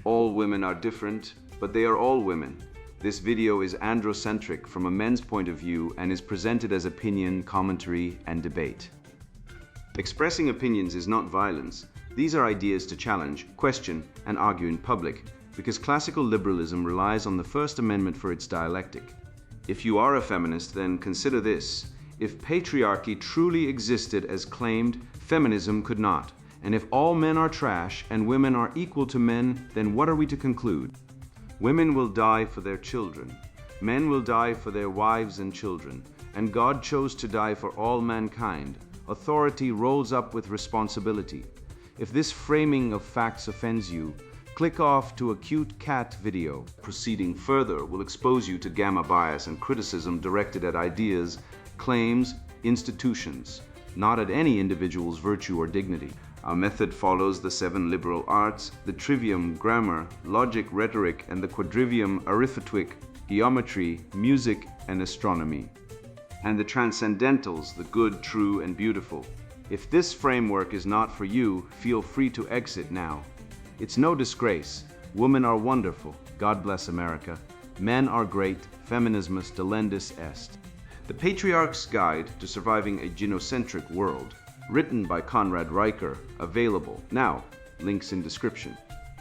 All women are different, but they are all women. This video is androcentric from a men's point of view and is presented as opinion, commentary, and debate. Expressing opinions is not violence. These are ideas to challenge, question, and argue in public, because classical liberalism relies on the First Amendment for its dialectic. If you are a feminist, then consider this. If patriarchy truly existed as claimed, feminism could not. And if all men are trash and women are equal to men, then what are we to conclude? Women will die for their children. Men will die for their wives and children. And God chose to die for all mankind. Authority rolls up with responsibility. If this framing of facts offends you, click off to a cute cat video. Proceeding further will expose you to gamma bias and criticism directed at ideas, claims, institutions, not at any individual's virtue or dignity. Our method follows the 7 liberal arts, the trivium, grammar, logic, rhetoric, and the quadrivium, arithmetic, geometry, music, and astronomy. And the transcendentals, the good, true, and beautiful. If this framework is not for you, feel free to exit now. It's no disgrace. Women are wonderful. God bless America. Men are great. Feminismus delendus est. The Patriarch's Guide to Surviving a Gynocentric World, written by Conrad Riker, available now. Links in description.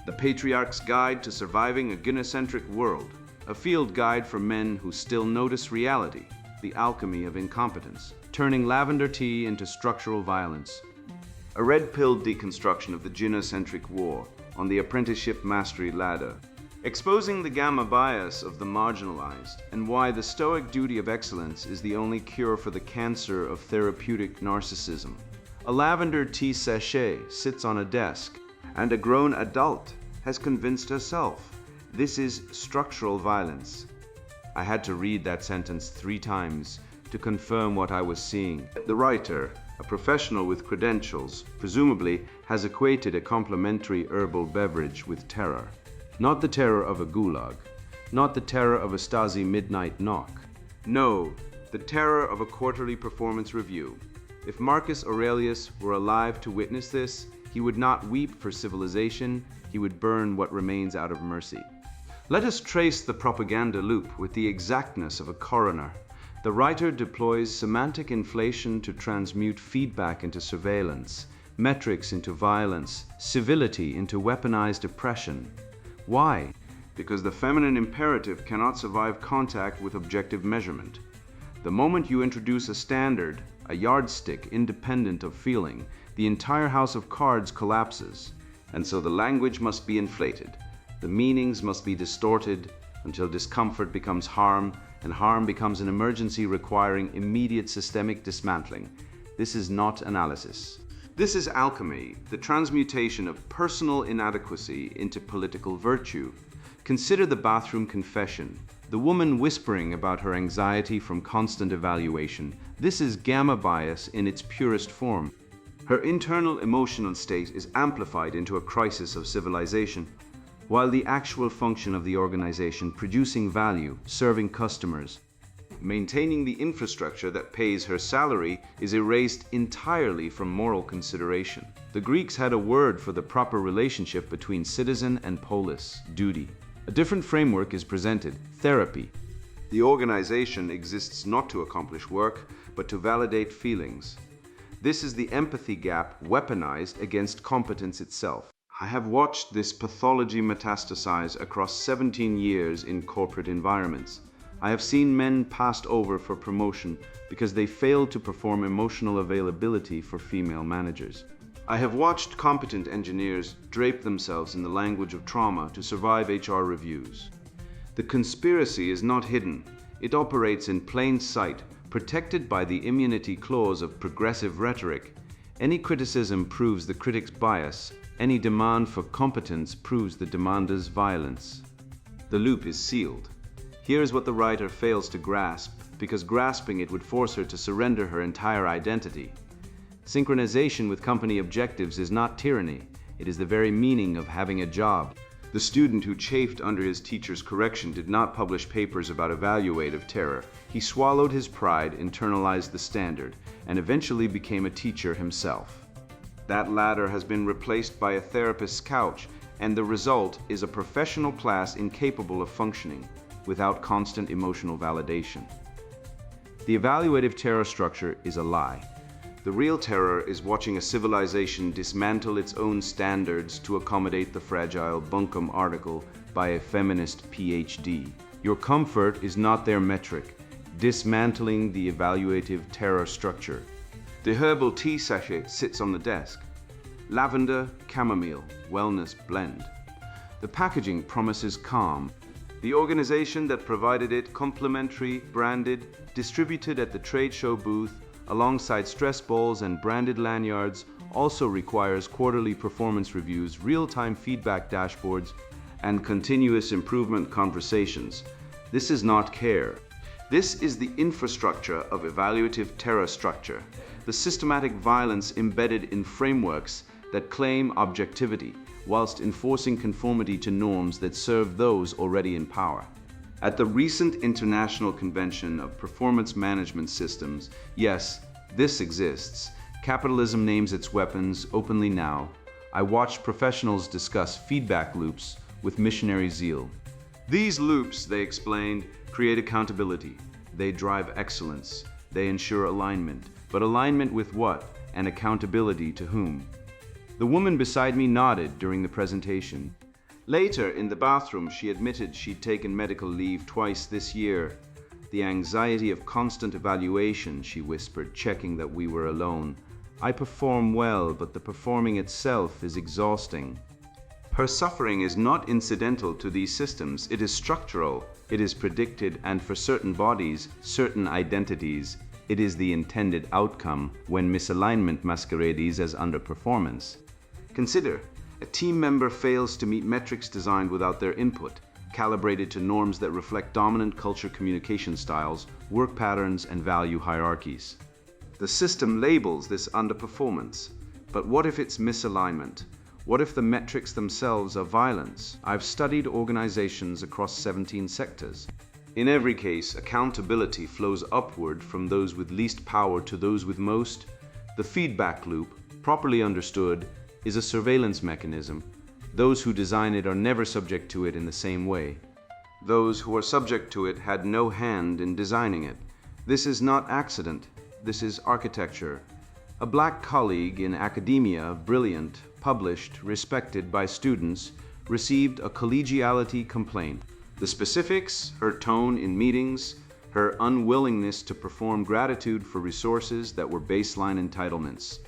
The Patriarch's Guide to Surviving a Gynocentric World, a field guide for men who still notice reality, the alchemy of incompetence, turning lavender tea into structural violence. A red-pilled deconstruction of the gynocentric war on the apprenticeship mastery ladder, exposing the gamma bias of the marginalized and why the stoic duty of excellence is the only cure for the cancer of therapeutic narcissism. A lavender tea sachet sits on a desk, and a grown adult has convinced herself this is structural violence. I had to read that sentence 3 times to confirm what I was seeing. The writer, a professional with credentials, presumably has equated a complementary herbal beverage with terror. Not the terror of a gulag, not the terror of a Stasi midnight knock. No, the terror of a quarterly performance review. If Marcus Aurelius were alive to witness this, he would not weep for civilization, he would burn what remains out of mercy. Let us trace the propaganda loop with the exactness of a coroner. The writer deploys semantic inflation to transmute feedback into surveillance, metrics into violence, civility into weaponized oppression. Why? Because the feminine imperative cannot survive contact with objective measurement. The moment you introduce a standard, a yardstick independent of feeling, the entire house of cards collapses. And so the language must be inflated. The meanings must be distorted until discomfort becomes harm, and harm becomes an emergency requiring immediate systemic dismantling. This is not analysis. This is alchemy, the transmutation of personal inadequacy into political virtue. Consider the bathroom confession, the woman whispering about her anxiety from constant evaluation. This is gamma bias in its purest form. Her internal emotional state is amplified into a crisis of civilization, while the actual function of the organization, producing value, serving customers, maintaining the infrastructure that pays her salary, is erased entirely from moral consideration. The Greeks had a word for the proper relationship between citizen and polis, duty. A different framework is presented, therapy. The organization exists not to accomplish work, but to validate feelings. This is the empathy gap weaponized against competence itself. I have watched this pathology metastasize across 17 years in corporate environments. I have seen men passed over for promotion because they failed to perform emotional availability for female managers. I have watched competent engineers drape themselves in the language of trauma to survive HR reviews. The conspiracy is not hidden. It operates in plain sight, protected by the immunity clause of progressive rhetoric. Any criticism proves the critic's bias. Any demand for competence proves the demander's violence. The loop is sealed. Here's what the writer fails to grasp, because grasping it would force her to surrender her entire identity. Synchronization with company objectives is not tyranny. It is the very meaning of having a job. The student who chafed under his teacher's correction did not publish papers about evaluative terror. He swallowed his pride, internalized the standard, and eventually became a teacher himself. That ladder has been replaced by a therapist's couch, and the result is a professional class incapable of functioning without constant emotional validation. The evaluative terror structure is a lie. The real terror is watching a civilization dismantle its own standards to accommodate the fragile bunkum article by a feminist PhD. Your comfort is not their metric. Dismantling the evaluative terror structure. The herbal tea sachet sits on the desk. Lavender, chamomile, wellness blend. The packaging promises calm. The organization that provided it, complimentary, branded, distributed at the trade show booth, alongside stress balls and branded lanyards, also requires quarterly performance reviews, real-time feedback dashboards, and continuous improvement conversations. This is not care. This is the infrastructure of evaluative terror structure, the systematic violence embedded in frameworks that claim objectivity, whilst enforcing conformity to norms that serve those already in power. At the recent International Convention of Performance Management Systems, yes, this exists. Capitalism names its weapons openly now. I watched professionals discuss feedback loops with missionary zeal. These loops, they explained, create accountability. They drive excellence. They ensure alignment. But alignment with what? And accountability to whom? The woman beside me nodded during the presentation. Later, in the bathroom, she admitted she'd taken medical leave twice this year. The anxiety of constant evaluation, she whispered, checking that we were alone. I perform well, but the performing itself is exhausting. Her suffering is not incidental to these systems. It is structural. It is predicted, and for certain bodies, certain identities, it is the intended outcome when misalignment masquerades as underperformance. Consider, a team member fails to meet metrics designed without their input, calibrated to norms that reflect dominant culture communication styles, work patterns, and value hierarchies. The system labels this underperformance. But what if it's misalignment? What if the metrics themselves are violence? I've studied organizations across 17 sectors. In every case, accountability flows upward from those with least power to those with most. The feedback loop, properly understood, is a surveillance mechanism. Those who design it are never subject to it in the same way. Those who are subject to it had no hand in designing it. This is not accident. This is architecture. A black colleague in academia, brilliant, published, respected by students, received a collegiality complaint. The specifics, her tone in meetings, her unwillingness to perform gratitude for resources that were baseline entitlements,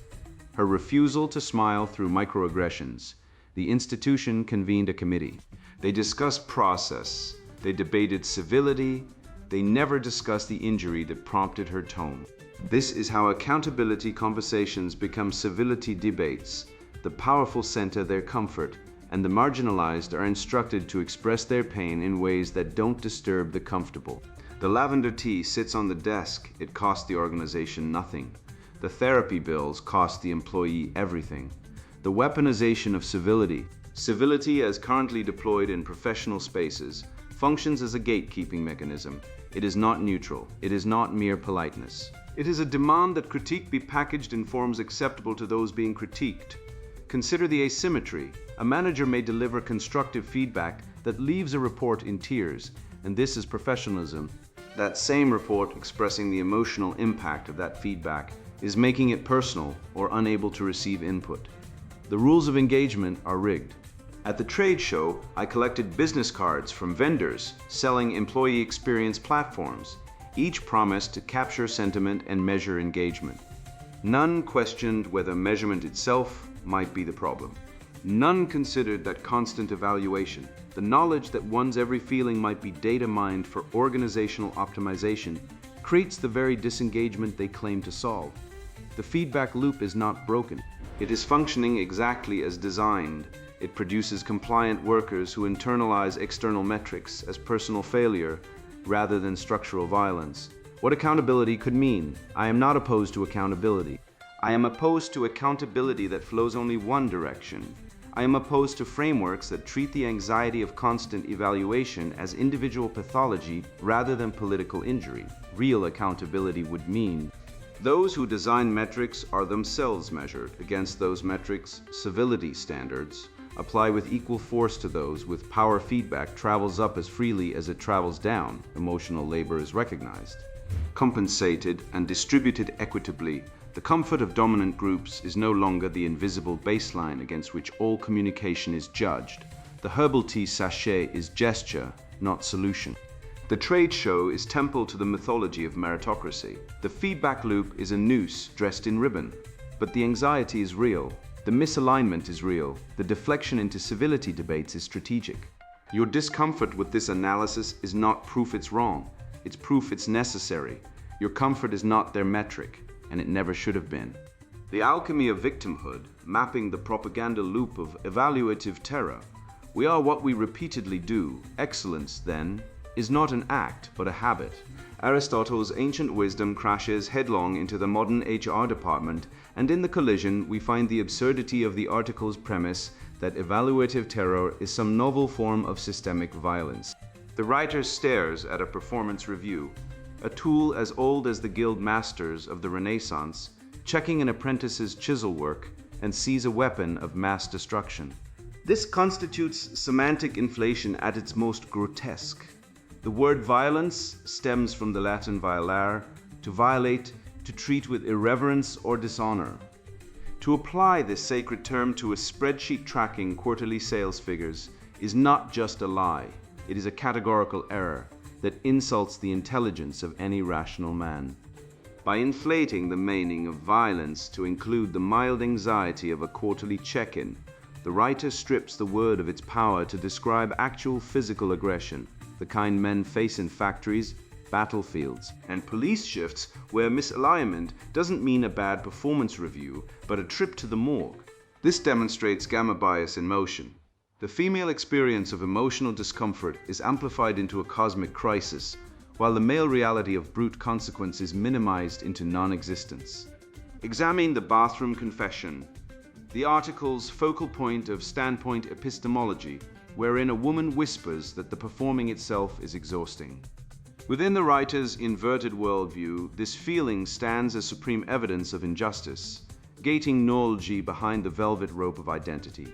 her refusal to smile through microaggressions. The institution convened a committee. They discussed process. They debated civility. They never discussed the injury that prompted her tone. This is how accountability conversations become civility debates. The powerful center their comfort, and the marginalized are instructed to express their pain in ways that don't disturb the comfortable. The lavender tea sits on the desk. It costs the organization nothing. The therapy bills cost the employee everything. The weaponization of civility as currently deployed in professional spaces, functions as a gatekeeping mechanism. It is not neutral. It is not mere politeness. It is a demand that critique be packaged in forms acceptable to those being critiqued. Consider the asymmetry. A manager may deliver constructive feedback that leaves a report in tears, and this is professionalism. That same report expressing the emotional impact of that feedback is making it personal or unable to receive input. The rules of engagement are rigged. At the trade show, I collected business cards from vendors selling employee experience platforms. Each promised to capture sentiment and measure engagement. None questioned whether measurement itself might be the problem. None considered that constant evaluation, the knowledge that one's every feeling might be data mined for organizational optimization, creates the very disengagement they claim to solve. The feedback loop is not broken. It is functioning exactly as designed. It produces compliant workers who internalize external metrics as personal failure rather than structural violence. What accountability could mean? I am not opposed to accountability. I am opposed to accountability that flows only one direction. I am opposed to frameworks that treat the anxiety of constant evaluation as individual pathology rather than political injury. Real accountability would mean those who design metrics are themselves measured against those metrics' civility standards, apply with equal force to those with power feedback travels up as freely as it travels down, emotional labor is recognized. Compensated and distributed equitably, the comfort of dominant groups is no longer the invisible baseline against which all communication is judged. The herbal tea sachet is gesture, not solution. The trade show is temple to the mythology of meritocracy. The feedback loop is a noose dressed in ribbon. But the anxiety is real. The misalignment is real. The deflection into civility debates is strategic. Your discomfort with this analysis is not proof it's wrong. It's proof it's necessary. Your comfort is not their metric, and it never should have been. The alchemy of victimhood, mapping the propaganda loop of evaluative terror. We are what we repeatedly do. Excellence, then, is not an act, but a habit. Aristotle's ancient wisdom crashes headlong into the modern HR department, and in the collision we find the absurdity of the article's premise that evaluative terror is some novel form of systemic violence. The writer stares at a performance review, a tool as old as the guild masters of the Renaissance, checking an apprentice's chisel work, and sees a weapon of mass destruction. This constitutes semantic inflation at its most grotesque. The word violence stems from the Latin violare, to violate, to treat with irreverence or dishonor. To apply this sacred term to a spreadsheet tracking quarterly sales figures is not just a lie, it is a categorical error that insults the intelligence of any rational man. By inflating the meaning of violence to include the mild anxiety of a quarterly check-in, the writer strips the word of its power to describe actual physical aggression, the kind men face in factories, battlefields, and police shifts where misalignment doesn't mean a bad performance review, but a trip to the morgue. This demonstrates gamma bias in motion. The female experience of emotional discomfort is amplified into a cosmic crisis, while the male reality of brute consequence is minimized into non-existence. Examine the bathroom confession, the article's focal point of standpoint epistemology, wherein a woman whispers that the performing itself is exhausting. Within the writer's inverted worldview, this feeling stands as supreme evidence of injustice, gating neurology behind the velvet rope of identity.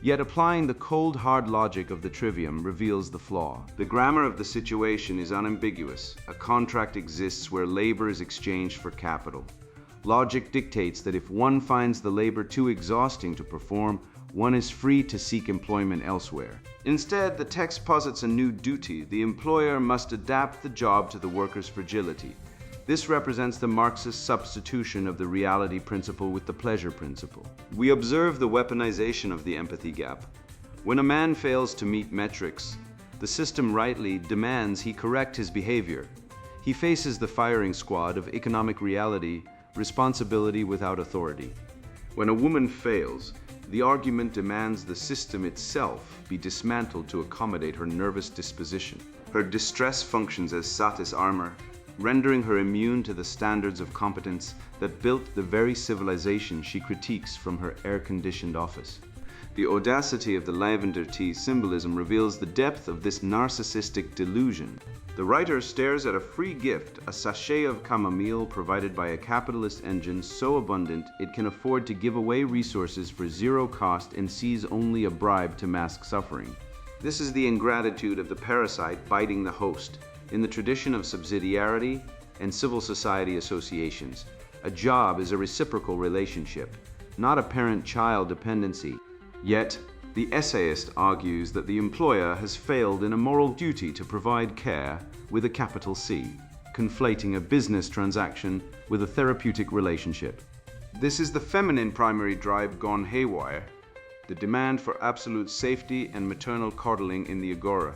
Yet applying the cold, hard logic of the trivium reveals the flaw. The grammar of the situation is unambiguous. A contract exists where labor is exchanged for capital. Logic dictates that if one finds the labor too exhausting to perform, one is free to seek employment elsewhere. Instead, the text posits a new duty. The employer must adapt the job to the worker's fragility. This represents the Marxist substitution of the reality principle with the pleasure principle. We observe the weaponization of the empathy gap. When a man fails to meet metrics, the system rightly demands he correct his behavior. He faces the firing squad of economic reality, responsibility without authority. When a woman fails, the argument demands the system itself be dismantled to accommodate her nervous disposition. Her distress functions as satis armor, rendering her immune to the standards of competence that built the very civilization she critiques from her air-conditioned office. The audacity of the lavender tea symbolism reveals the depth of this narcissistic delusion. The writer stares at a free gift, a sachet of chamomile provided by a capitalist engine so abundant it can afford to give away resources for zero cost and sees only a bribe to mask suffering. This is the ingratitude of the parasite biting the host. In the tradition of subsidiarity and civil society associations, a job is a reciprocal relationship, not a parent-child dependency. Yet, the essayist argues that the employer has failed in a moral duty to provide care with a capital C, conflating a business transaction with a therapeutic relationship. This is the feminine primary drive gone haywire, the demand for absolute safety and maternal coddling in the agora.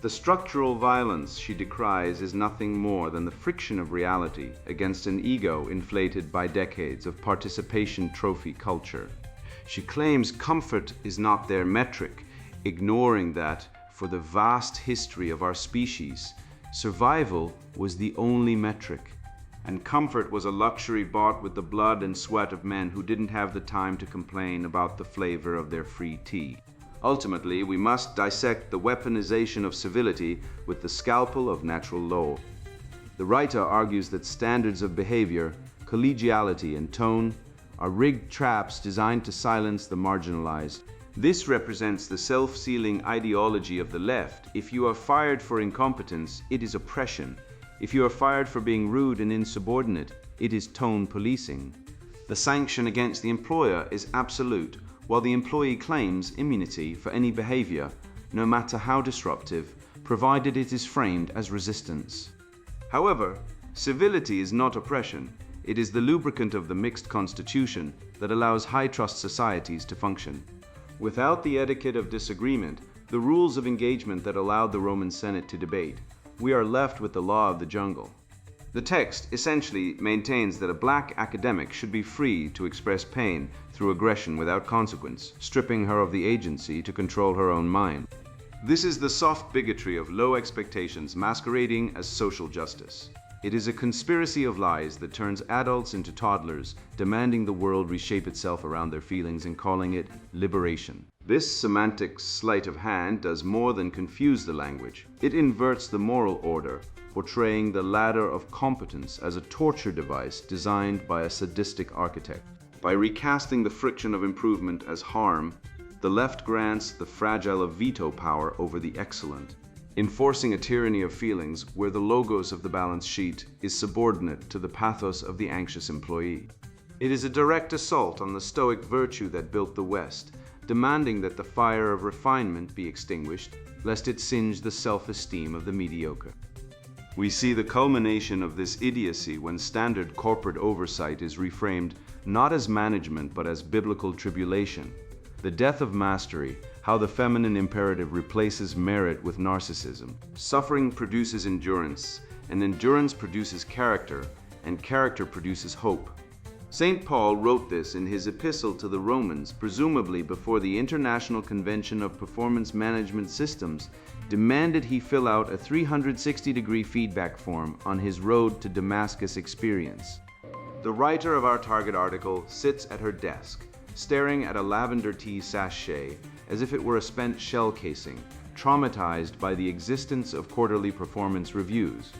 The structural violence she decries is nothing more than the friction of reality against an ego inflated by decades of participation trophy culture. She claims comfort is not their metric, ignoring that, for the vast history of our species, survival was the only metric, and comfort was a luxury bought with the blood and sweat of men who didn't have the time to complain about the flavor of their free tea. Ultimately, we must dissect the weaponization of civility with the scalpel of natural law. The writer argues that standards of behavior, collegiality, and tone are rigged traps designed to silence the marginalized. This represents the self-sealing ideology of the left. If you are fired for incompetence, it is oppression. If you are fired for being rude and insubordinate, it is tone policing. The sanction against the employer is absolute, while the employee claims immunity for any behavior, no matter how disruptive, provided it is framed as resistance. However, civility is not oppression. It is the lubricant of the mixed constitution that allows high-trust societies to function. Without the etiquette of disagreement, the rules of engagement that allowed the Roman Senate to debate, we are left with the law of the jungle. The text essentially maintains that a black academic should be free to express pain through aggression without consequence, stripping her of the agency to control her own mind. This is the soft bigotry of low expectations masquerading as social justice. It is a conspiracy of lies that turns adults into toddlers, demanding the world reshape itself around their feelings and calling it liberation. This semantic sleight of hand does more than confuse the language. It inverts the moral order, portraying the ladder of competence as a torture device designed by a sadistic architect. By recasting the friction of improvement as harm, the left grants the fragile a veto power over the excellent, enforcing a tyranny of feelings where the logos of the balance sheet is subordinate to the pathos of the anxious employee. It is a direct assault on the stoic virtue that built the West, demanding that the fire of refinement be extinguished, lest it singe the self-esteem of the mediocre. We see the culmination of this idiocy when standard corporate oversight is reframed not as management but as biblical tribulation. The death of mastery, how the feminine imperative replaces merit with narcissism. Suffering produces endurance, and endurance produces character, and character produces hope. St. Paul wrote this in his epistle to the Romans, presumably before the International Convention of Performance Management Systems demanded he fill out a 360-degree feedback form on his road to Damascus experience. The writer of our target article sits at her desk, staring at a lavender tea sachet as if it were a spent shell casing, traumatized by the existence of quarterly performance reviews.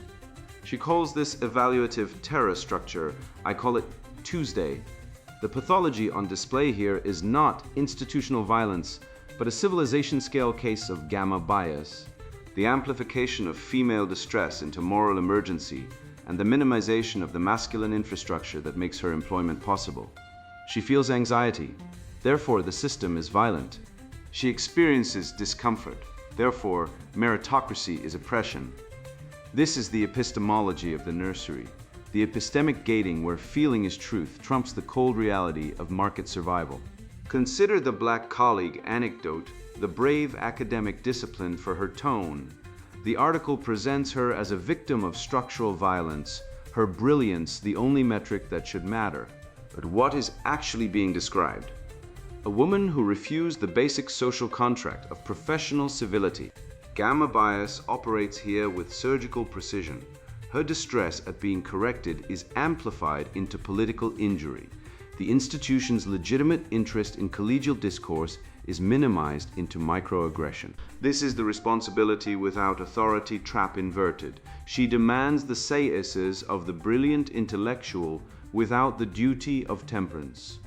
She calls this evaluative terror structure, I call it Tuesday. The pathology on display here is not institutional violence, but a civilization-scale case of gamma bias, the amplification of female distress into moral emergency, and the minimization of the masculine infrastructure that makes her employment possible. She feels anxiety, therefore the system is violent. She experiences discomfort, therefore meritocracy is oppression. This is the epistemology of the nursery, the epistemic gating where feeling is truth trumps the cold reality of market survival. Consider the black colleague anecdote, the brave academic discipline for her tone. The article presents her as a victim of structural violence, her brilliance the only metric that should matter. But what is actually being described? A woman who refused the basic social contract of professional civility. Gamma bias operates here with surgical precision. Her distress at being corrected is amplified into political injury. The institution's legitimate interest in collegial discourse is minimized into microaggression. This is the responsibility without authority trap inverted. She demands the say-esses of the brilliant intellectual without the duty of temperance.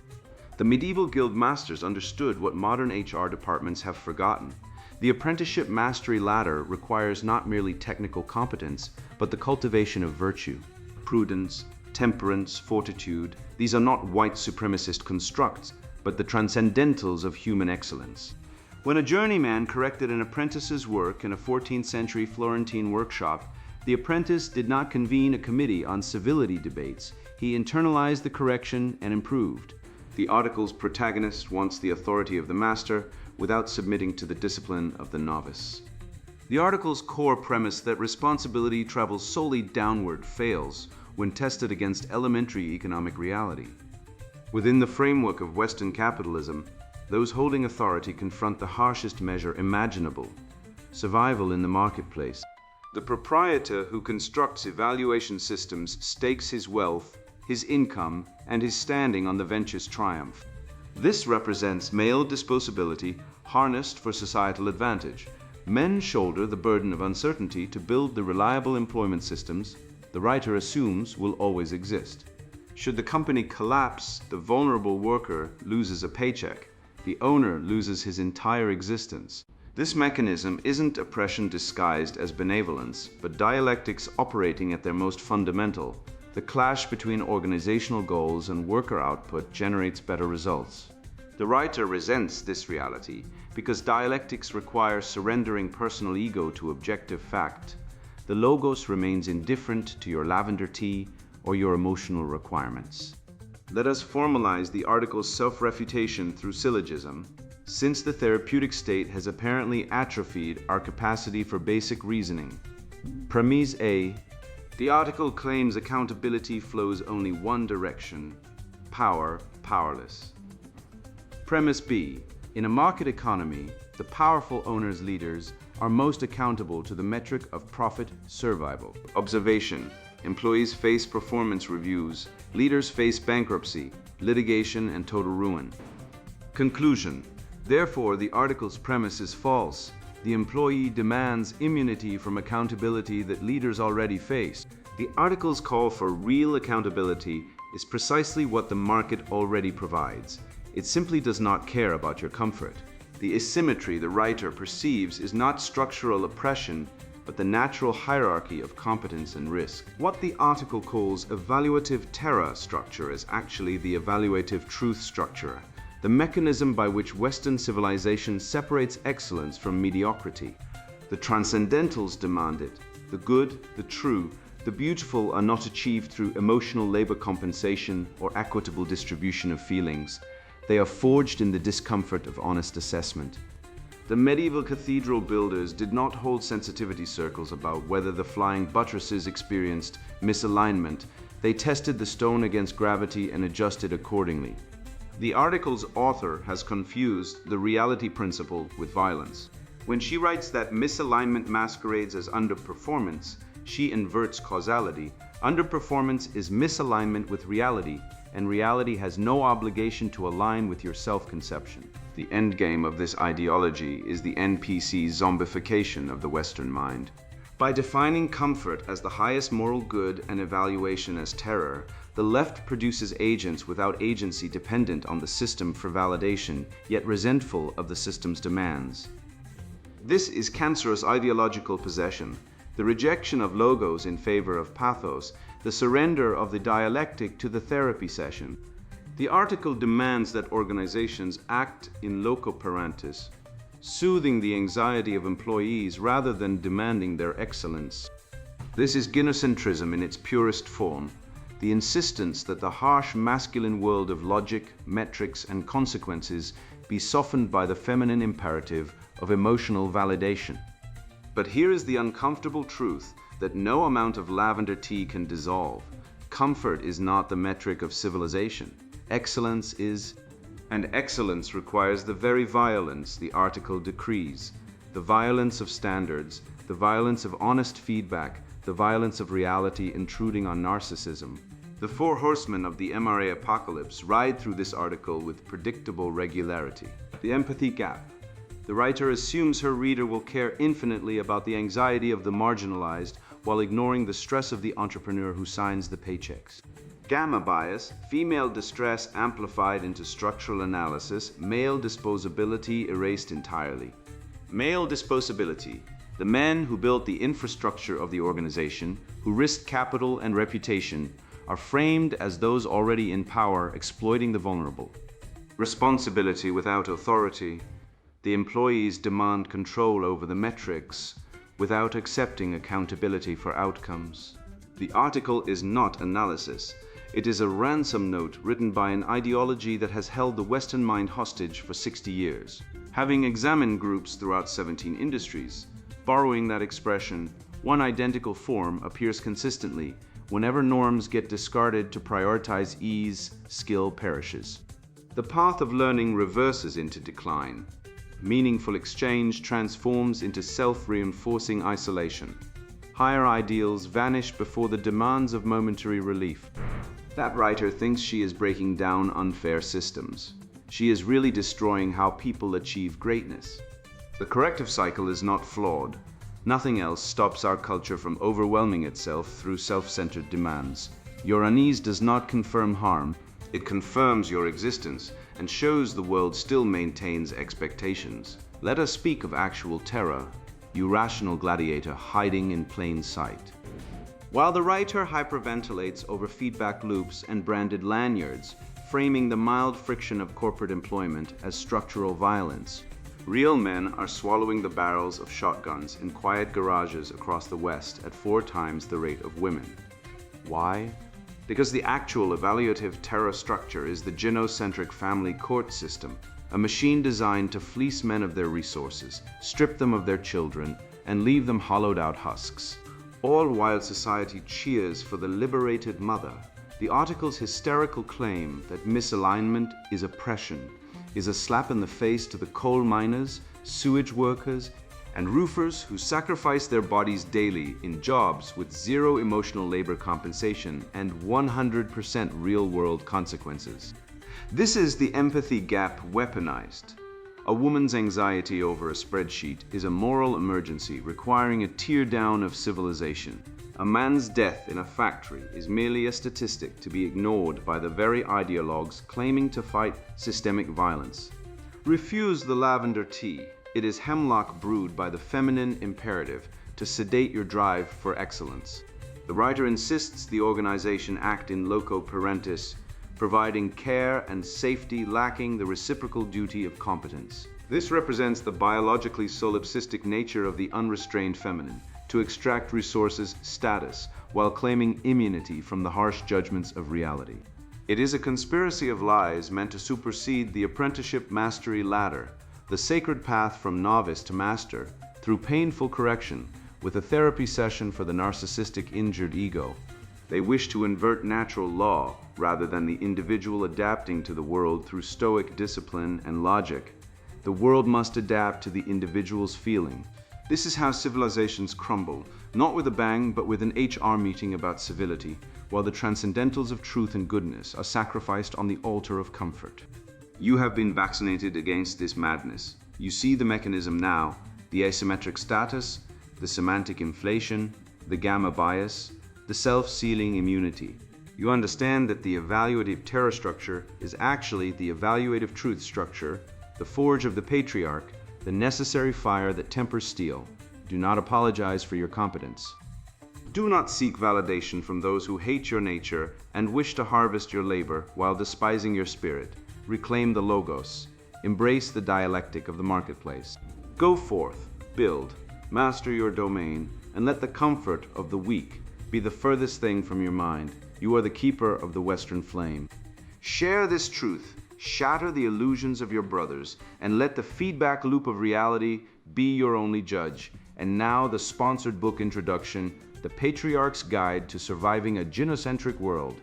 The medieval guild masters understood what modern HR departments have forgotten. The apprenticeship mastery ladder requires not merely technical competence, but the cultivation of virtue. Prudence, temperance, fortitude, these are not white supremacist constructs, but the transcendentals of human excellence. When a journeyman corrected an apprentice's work in a 14th century Florentine workshop, the apprentice did not convene a committee on civility debates. He internalized the correction and improved. The article's protagonist wants the authority of the master without submitting to the discipline of the novice. The article's core premise that responsibility travels solely downward fails when tested against elementary economic reality. Within the framework of Western capitalism, those holding authority confront the harshest measure imaginable: survival in the marketplace. The proprietor who constructs evaluation systems stakes his wealth, his income, and his standing on the venture's triumph. This represents male disposability harnessed for societal advantage. Men shoulder the burden of uncertainty to build the reliable employment systems the writer assumes will always exist. Should the company collapse, the vulnerable worker loses a paycheck. the owner loses his entire existence. This mechanism isn't oppression disguised as benevolence, but dialectics operating at their most fundamental. The clash between organizational goals and worker output generates better results. The writer resents this reality because dialectics require surrendering personal ego to objective fact. The logos remains indifferent to your lavender tea or your emotional requirements. Let us formalize the article's self-refutation through syllogism. Since the therapeutic state has apparently atrophied our capacity for basic reasoning. Premise A. The article claims accountability flows only one direction: power, powerless. Premise B. In a market economy, the powerful owners' leaders are most accountable to the metric of profit survival. Observation. Employees face performance reviews. Leaders face bankruptcy, litigation, and total ruin. Conclusion. Therefore, the article's premise is false. The employee demands immunity from accountability that leaders already face. The article's call for real accountability is precisely what the market already provides. It simply does not care about your comfort. The asymmetry the writer perceives is not structural oppression, but the natural hierarchy of competence and risk. What the article calls evaluative terror structure is actually the evaluative truth structure, the mechanism by which Western civilization separates excellence from mediocrity. The transcendentals demand it. The good, the true, the beautiful are not achieved through emotional labor compensation or equitable distribution of feelings. They are forged in the discomfort of honest assessment. The medieval cathedral builders did not hold sensitivity circles about whether the flying buttresses experienced misalignment. They tested the stone against gravity and adjusted accordingly. The article's author has confused the reality principle with violence. When she writes that misalignment masquerades as underperformance, she inverts causality. Underperformance is misalignment with reality, and reality has no obligation to align with your self-conception. The endgame of this ideology is the NPC zombification of the Western mind. By defining comfort as the highest moral good and evaluation as terror, the left produces agents without agency dependent on the system for validation, yet resentful of the system's demands. This is cancerous ideological possession, the rejection of logos in favor of pathos, the surrender of the dialectic to the therapy session. The article demands that organizations act in loco parentis, soothing the anxiety of employees rather than demanding their excellence. This is gynocentrism in its purest form, the insistence that the harsh masculine world of logic, metrics, and consequences be softened by the feminine imperative of emotional validation. But here is the uncomfortable truth that no amount of lavender tea can dissolve. Comfort is not the metric of civilization. Excellence is, and excellence requires the very violence the article decrees, the violence of standards, the violence of honest feedback, the violence of reality intruding on narcissism. The four horsemen of the MRA apocalypse ride through this article with predictable regularity. The empathy gap. The writer assumes her reader will care infinitely about the anxiety of the marginalized while ignoring the stress of the entrepreneur who signs the paychecks. Gamma bias, female distress amplified into structural analysis, male disposability erased entirely. Male disposability, the men who built the infrastructure of the organization, who risked capital and reputation, are framed as those already in power exploiting the vulnerable. Responsibility without authority, the employees demand control over the metrics without accepting accountability for outcomes. The article is not analysis. It is a ransom note written by an ideology that has held the Western mind hostage for 60 years. Having examined groups throughout 17 industries, borrowing that expression, one identical form appears consistently whenever norms get discarded to prioritize ease, skill perishes. The path of learning reverses into decline. Meaningful exchange transforms into self-reinforcing isolation. Higher ideals vanish before the demands of momentary relief. That writer thinks she is breaking down unfair systems. She is really destroying how people achieve greatness. The corrective cycle is not flawed. Nothing else stops our culture from overwhelming itself through self-centered demands. Your unease does not confirm harm. It confirms your existence, and shows the world still maintains expectations. Let us speak of actual terror, you rational gladiator hiding in plain sight. While the writer hyperventilates over feedback loops and branded lanyards, framing the mild friction of corporate employment as structural violence, real men are swallowing the barrels of shotguns in quiet garages across the West at 4 times the rate of women. Why? Because the actual evaluative terror structure is the gynocentric family court system, a machine designed to fleece men of their resources, strip them of their children, and leave them hollowed out husks. All while society cheers for the liberated mother, the article's hysterical claim that misalignment is oppression is a slap in the face to the coal miners, sewage workers, and roofers who sacrifice their bodies daily in jobs with zero emotional labor compensation and 100% real-world consequences. This is the empathy gap weaponized. A woman's anxiety over a spreadsheet is a moral emergency requiring a tear-down of civilization. A man's death in a factory is merely a statistic to be ignored by the very ideologues claiming to fight systemic violence. Refuse the lavender tea. It is hemlock brewed by the feminine imperative to sedate your drive for excellence. The writer insists the organization act in loco parentis, providing care and safety lacking the reciprocal duty of competence. This represents the biologically solipsistic nature of the unrestrained feminine, to extract resources status while claiming immunity from the harsh judgments of reality. It is a conspiracy of lies meant to supersede the apprenticeship mastery ladder, the sacred path from novice to master, through painful correction, with a therapy session for the narcissistic injured ego. They wish to invert natural law rather than the individual adapting to the world through stoic discipline and logic. The world must adapt to the individual's feeling. This is how civilizations crumble, not with a bang, but with an HR meeting about civility, while the transcendentals of truth and goodness are sacrificed on the altar of comfort. You have been vaccinated against this madness. You see the mechanism now, the asymmetric status, the semantic inflation, the gamma bias, the self-sealing immunity. You understand that the evaluative terror structure is actually the evaluative truth structure, the forge of the patriarch, the necessary fire that tempers steel. Do not apologize for your competence. Do not seek validation from those who hate your nature and wish to harvest your labor while despising your spirit. Reclaim the logos. Embrace the dialectic of the marketplace. Go forth, build, master your domain, and let the comfort of the weak be the furthest thing from your mind. You are the keeper of the Western flame. Share this truth. Shatter the illusions of your brothers, and let the feedback loop of reality be your only judge. And now the sponsored book introduction, The Patriarch's Guide to Surviving a Gynocentric World.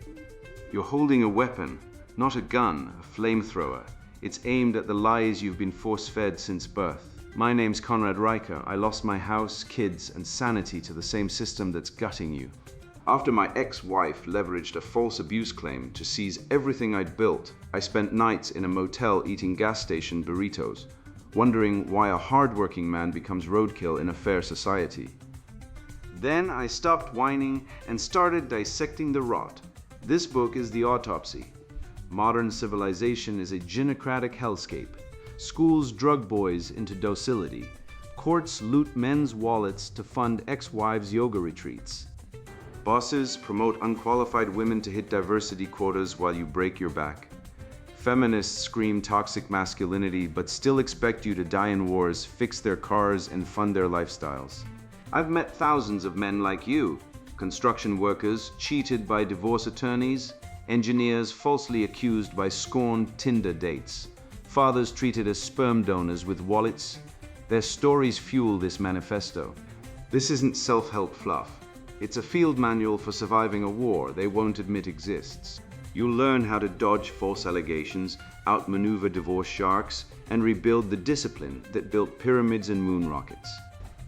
You're holding a weapon, not a gun, a flamethrower. It's aimed at the lies you've been force-fed since birth. My name's Conrad Riker. I lost my house, kids, and sanity to the same system that's gutting you. After my ex-wife leveraged a false abuse claim to seize everything I'd built, I spent nights in a motel eating gas station burritos, wondering why a hard-working man becomes roadkill in a fair society. Then I stopped whining and started dissecting the rot. This book is the autopsy. Modern civilization is a gynocratic hellscape. Schools drug boys into docility. Courts loot men's wallets to fund ex-wives' yoga retreats. Bosses promote unqualified women to hit diversity quotas while you break your back. Feminists scream toxic masculinity but still expect you to die in wars, fix their cars, and fund their lifestyles. I've met thousands of men like you, construction workers cheated by divorce attorneys, engineers falsely accused by scorned Tinder dates, fathers treated as sperm donors with wallets. Their stories fuel this manifesto. This isn't self-help fluff. It's a field manual for surviving a war they won't admit exists. You'll learn how to dodge false allegations, outmaneuver divorce sharks, and rebuild the discipline that built pyramids and moon rockets.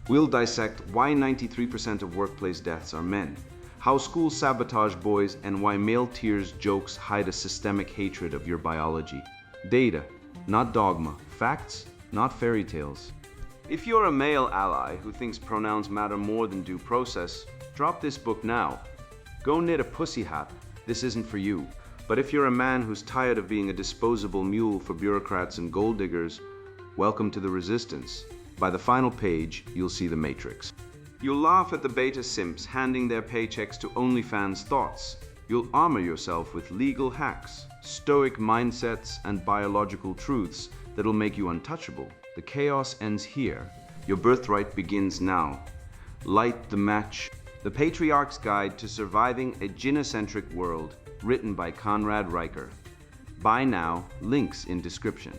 We'll dissect why 93% of workplace deaths are men, how schools sabotage boys, and why male tears jokes hide a systemic hatred of your biology. Data, not dogma. Facts, not fairy tales. If you're a male ally who thinks pronouns matter more than due process, drop this book now. Go knit a pussy hat. This isn't for you. But if you're a man who's tired of being a disposable mule for bureaucrats and gold diggers, welcome to the resistance. By the final page, you'll see the matrix. You'll laugh at the beta simps handing their paychecks to OnlyFans thoughts. You'll armor yourself with legal hacks, stoic mindsets, and biological truths that'll make you untouchable. The chaos ends here. Your birthright begins now. Light the match. The Patriarch's Guide to Surviving a Gynocentric World, written by Conrad Riker. Buy now, links in description.